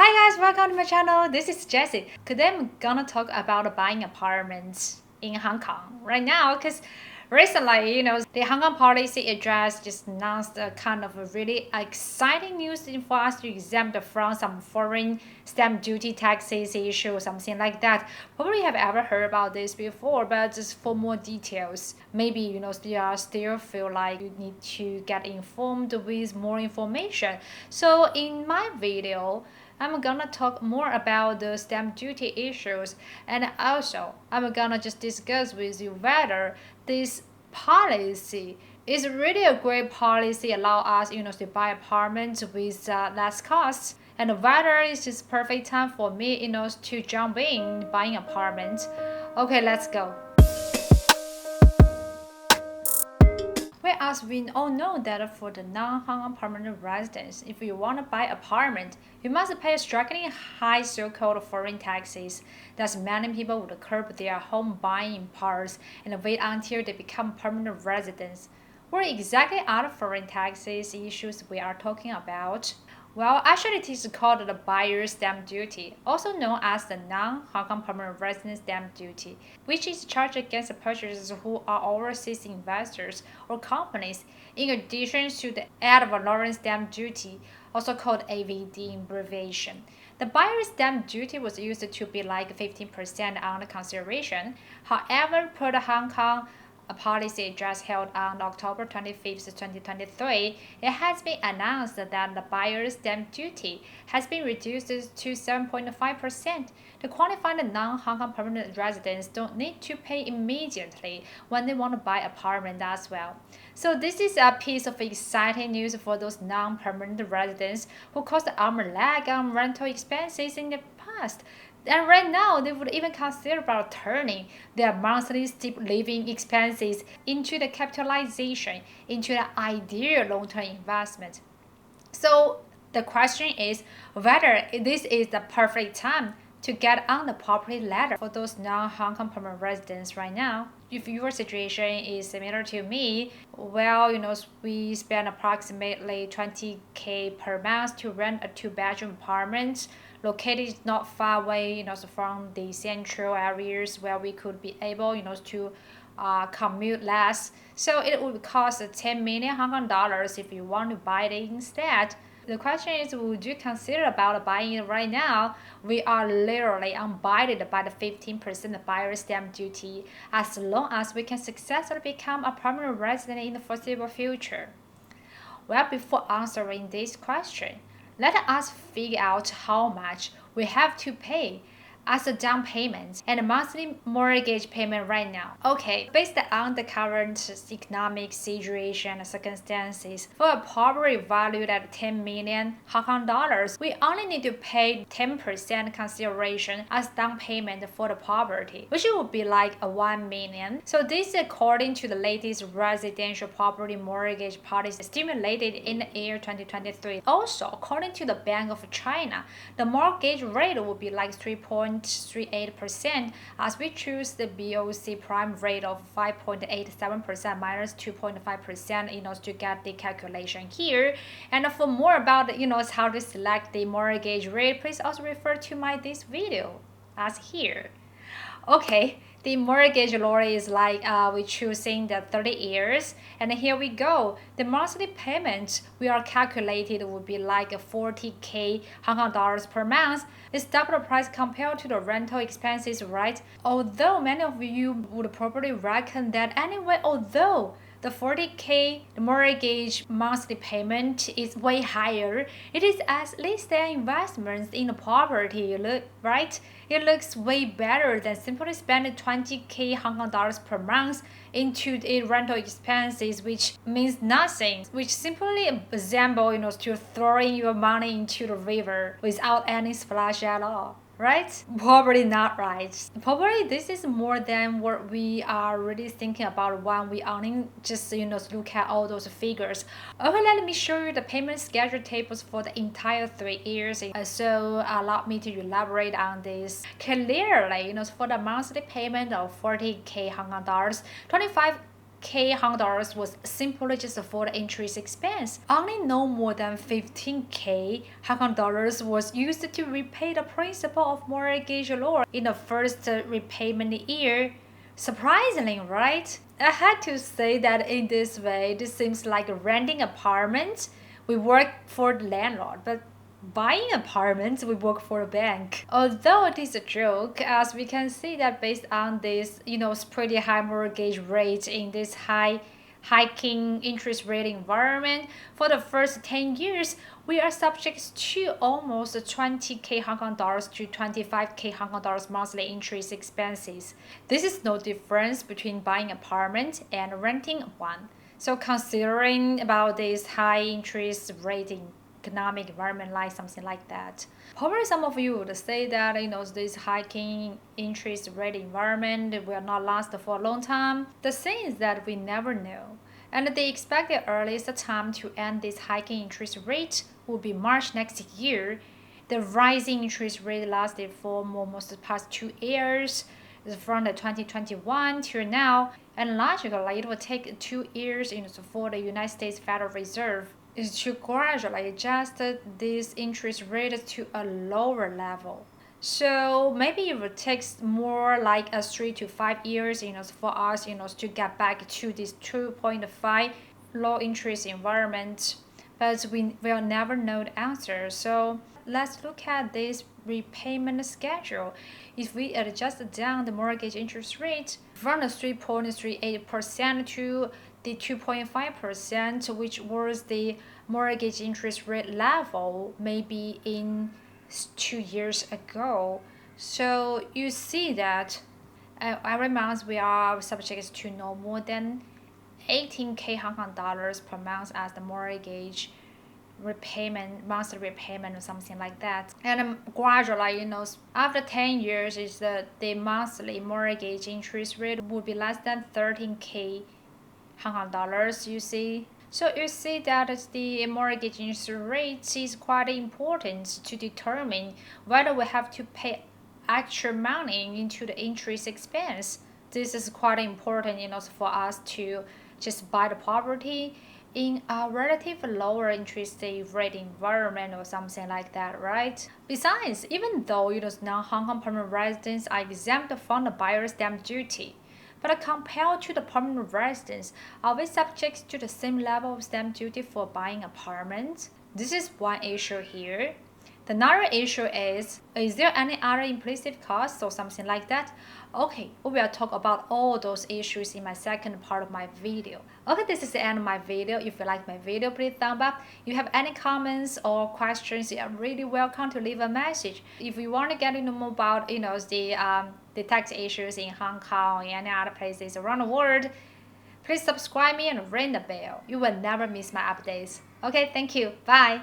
Hi guys, welcome to my channel. This is Jessie. Today I'm gonna talk about buying apartments in Hong Kong right now because recently, the Hong Kong policy address just announced a kind of a really exciting news for us to exempt from some foreign stamp duty taxes issue, something like that. Probably have ever heard about this before, but just for more details, maybe you still feel like you need to get informed with more information. So in my video, I'm gonna talk more about the stamp duty issues, and also I'm gonna just discuss with you whether this policy is really a great policy, allow us to buy apartments with less costs, and whether it's just perfect time for me to jump in buying apartments. Okay, let's go. Whereas we all know that for the non-Hong Kong permanent residents, if you want to buy an apartment, you must pay a strikingly high so-called foreign taxes. Thus, many people would curb their home buying impulse and wait until they become permanent residents. What exactly are the foreign taxes issues we are talking about? Well, actually, it is called the buyer's stamp duty, also known as the non-Hong Kong permanent resident stamp duty, which is charged against purchasers who are overseas investors or companies, in addition to the ad valorem stamp duty, also called AVD abbreviation. The buyer's stamp duty was used to be like 15% on the consideration. However, per the Hong Kong a policy address held on October 25, 2023, it has been announced that the buyer's stamp duty has been reduced to 7.5%. The qualified non-Hong Kong permanent residents don't need to pay immediately when they want to buy an apartment as well. So this is a piece of exciting news for those non-permanent residents who cost arm and leg on rental expenses in the past. And right now, they would even consider about turning their monthly steep living expenses into the capitalization, into the ideal long-term investment. So the question is whether this is the perfect time to get on the property ladder for those non-Hong Kong permanent residents right now. If your situation is similar to me, well, we spend approximately 20K per month to rent a two-bedroom apartment located not far away, from the central areas where we could be able, to commute less. So it would cost 10 million Hong Kong dollars if you want to buy it instead. The question is, would you consider about buying it right now? We are literally unbinded by the 15% buyer stamp duty as long as we can successfully become a permanent resident in the foreseeable future. Well, before answering this question, let us figure out how much we have to pay as a down payment and a monthly mortgage payment right now. Okay, based on the current economic situation and circumstances, for a property valued at 10 million Hong Kong dollars, we only need to pay 10% consideration as down payment for the property, which would be like a 1 million. So this is according to the latest residential property mortgage policy stimulated in the year 2023. Also, according to the Bank of China, the mortgage rate would be like 3.38% as we choose the BOC prime rate of 5.87% minus 2.5% to get the calculation here. And for more about how to select the mortgage rate, please also refer to this video as here. Okay, the mortgage law is like we choosing the 30 years, and here we go. The monthly payment we are calculated would be like 40K Hong Kong dollars per month. It's double the price compared to the rental expenses, right? Although many of you would probably reckon that anyway, although the 40K mortgage monthly payment is way higher, it is at least an investment in the property, right? It looks way better than simply spending 20K Hong Kong dollars per month into the rental expenses, which means nothing, which simply resembles to throwing your money into the river without any splash at all. Right? Probably not right. Probably this is more than what we are really thinking about when we only just look at all those figures. Okay, let me show you the payment schedule tables for the entire 3 years. So allow me to elaborate on this. Clearly, for the monthly payment of 40K Hong Kong dollars, 25 K Hong dollars was simply just for the interest expense. Only no more than 15K Hong Kong dollars was used to repay the principal of mortgage loan in the first repayment year. Surprisingly, right? I had to say that in this way, this seems like renting apartments. We work for the landlord, but buying apartments, we work for a bank. Although it is a joke, as we can see that based on this, pretty high mortgage rate in this hiking interest rate environment, for the first 10 years, we are subject to almost 20K Hong Kong dollars to 25K Hong Kong dollars monthly interest expenses. This is no difference between buying an apartment and renting one. So considering about this high interest rate in economic environment like something like that. Probably some of you would say that this hiking interest rate environment will not last for a long time. The thing is that we never know. And the expected earliest time to end this hiking interest rate will be March next year. The rising interest rate lasted for almost the past 2 years, from the 2021 till now, and logically it will take 2 years for the United States Federal Reserve is to gradually adjust this interest rate to a lower level. So maybe it would take more like 3 to 5 years, for us, to get back to this 2.5 low interest environment. But we will never know the answer. So let's look at this repayment schedule. If we adjust down the mortgage interest rate from the 3.38% to the 2.5%, which was the mortgage interest rate level maybe in 2 years ago. So you see that every month we are subject to no more than 18K Hong Kong dollars per month as the mortgage repayment, monthly repayment or something like that. And gradually, after 10 years, is the monthly mortgage interest rate would be less than 13K Hong Kong dollars, you see. So you see that the mortgage interest rate is quite important to determine whether we have to pay extra money into the interest expense. This is quite important, for us to just buy the property in a relatively lower interest rate environment or something like that, right? Besides, even though non-Hong Kong permanent residents are exempt from the buyer's stamp duty, but compared to the permanent residents, are we subject to the same level of stamp duty for buying apartments? This is one issue here. Another issue is there any other implicit costs or something like that? Okay, we will talk about all those issues in my second part of my video. Okay, this is the end of my video. If you like my video, please thumb up. If you have any comments or questions, you are really welcome to leave a message. If you want to get to know more about the tax issues in Hong Kong and any other places around the world, please subscribe me and ring the bell. You will never miss my updates. Okay, thank you. Bye.